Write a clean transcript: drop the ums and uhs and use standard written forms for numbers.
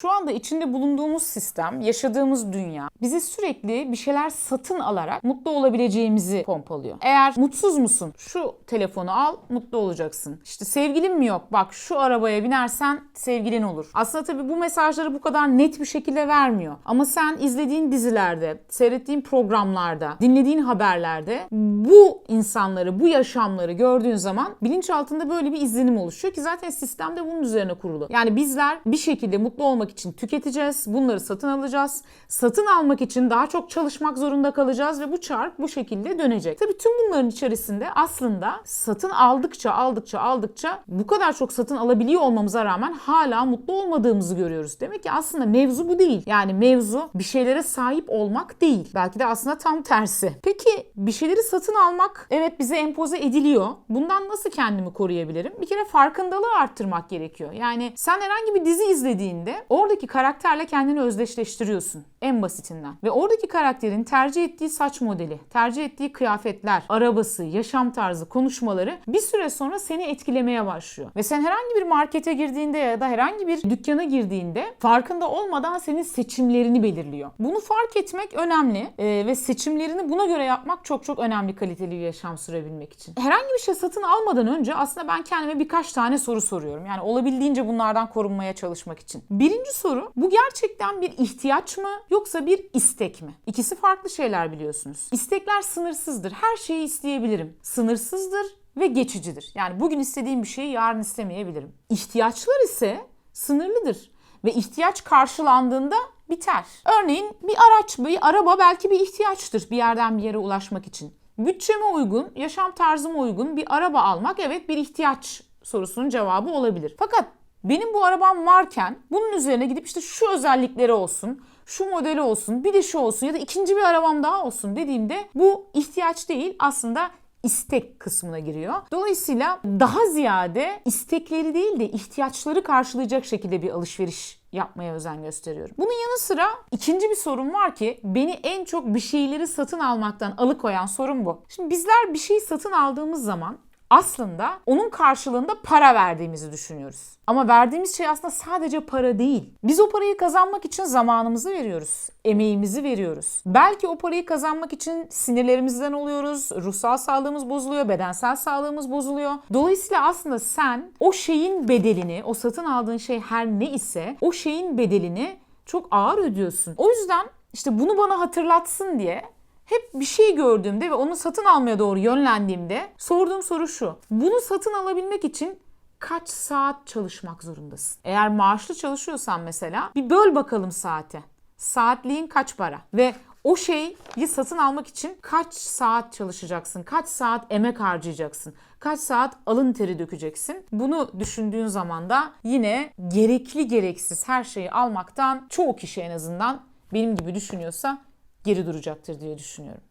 Şu anda içinde bulunduğumuz sistem, yaşadığımız dünya bizi sürekli bir şeyler satın alarak mutlu olabileceğimizi pompalıyor. Eğer mutsuz musun? Şu telefonu al, mutlu olacaksın. İşte sevgilin mi yok? Bak şu arabaya binersen sevgilin olur. Aslında tabii bu mesajları bu kadar net bir şekilde vermiyor. Ama sen izlediğin dizilerde, seyrettiğin programlarda, dinlediğin haberlerde bu insanları, bu yaşamları gördüğün zaman bilinçaltında böyle bir izlenim oluşuyor ki zaten sistem de bunun üzerine kurulu. Yani bizler bir şekilde mutlu olmak için tüketeceğiz, bunları satın alacağız. Satın almak için daha çok çalışmak zorunda kalacağız ve bu çark bu şekilde dönecek. Tabii tüm bunların içerisinde aslında satın aldıkça bu kadar çok satın alabiliyor olmamıza rağmen hala mutlu olmadığımızı görüyoruz. Demek ki aslında mevzu bu değil. Yani mevzu bir şeylere sahip olmak değil. Belki de aslında tam tersi. Peki bir şeyleri satın almak evet bize empoze ediliyor. Bundan nasıl kendimi koruyabilirim? Bir kere farkındalığı arttırmak gerekiyor. Yani sen herhangi bir dizi izlediğinde oradaki karakterle kendini özdeşleştiriyorsun. En basitinden. Ve oradaki karakterin tercih ettiği saç modeli, tercih ettiği kıyafetler, arabası, yaşam tarzı, konuşmaları bir süre sonra seni etkilemeye başlıyor. Ve sen herhangi bir markete girdiğinde ya da herhangi bir dükkana girdiğinde farkında olmadan senin seçimlerini belirliyor. Bunu fark etmek önemli ve seçimlerini buna göre yapmak çok çok önemli kaliteli bir yaşam sürebilmek için. Herhangi bir şey satın almadan önce aslında ben kendime birkaç tane soru soruyorum. Yani olabildiğince bunlardan korunmaya çalışmak için. Birinci soru, bu gerçekten bir ihtiyaç mı yoksa bir istek mi? İkisi farklı şeyler biliyorsunuz. İstekler sınırsızdır. Her şeyi isteyebilirim. Sınırsızdır ve geçicidir. Yani bugün istediğim bir şeyi yarın istemeyebilirim. İhtiyaçlar ise sınırlıdır ve ihtiyaç karşılandığında biter. Örneğin bir araç, bir araba belki bir ihtiyaçtır bir yerden bir yere ulaşmak için. Bütçeme uygun, yaşam tarzıma uygun bir araba almak evet bir ihtiyaç sorusunun cevabı olabilir. Fakat benim bu arabam varken bunun üzerine gidip işte şu özellikleri olsun, şu modeli olsun, bir de şu olsun ya da ikinci bir arabam daha olsun dediğimde bu ihtiyaç değil aslında istek kısmına giriyor. Dolayısıyla daha ziyade istekleri değil de ihtiyaçları karşılayacak şekilde bir alışveriş yapmaya özen gösteriyorum. Bunun yanı sıra ikinci bir sorun var ki beni en çok bir şeyleri satın almaktan alıkoyan sorun bu. Şimdi bizler bir şeyi satın aldığımız zaman aslında onun karşılığında para verdiğimizi düşünüyoruz. Ama verdiğimiz şey aslında sadece para değil. Biz o parayı kazanmak için zamanımızı veriyoruz, emeğimizi veriyoruz. Belki o parayı kazanmak için sinirlerimizden oluyoruz, ruhsal sağlığımız bozuluyor, bedensel sağlığımız bozuluyor. Dolayısıyla aslında sen o şeyin bedelini, o satın aldığın şey her ne ise o şeyin bedelini çok ağır ödüyorsun. O yüzden işte bunu bana hatırlatsın diye hep bir şey gördüğümde ve onu satın almaya doğru yönlendiğimde sorduğum soru şu. Bunu satın alabilmek için kaç saat çalışmak zorundasın? Eğer maaşlı çalışıyorsan mesela bir böl bakalım saate. Saatliğin kaç para? Ve o şeyi satın almak için kaç saat çalışacaksın? Kaç saat emek harcayacaksın? Kaç saat alın teri dökeceksin? Bunu düşündüğün zaman da yine gerekli gereksiz her şeyi almaktan çoğu kişi en azından benim gibi düşünüyorsa geri duracaktır diye düşünüyorum.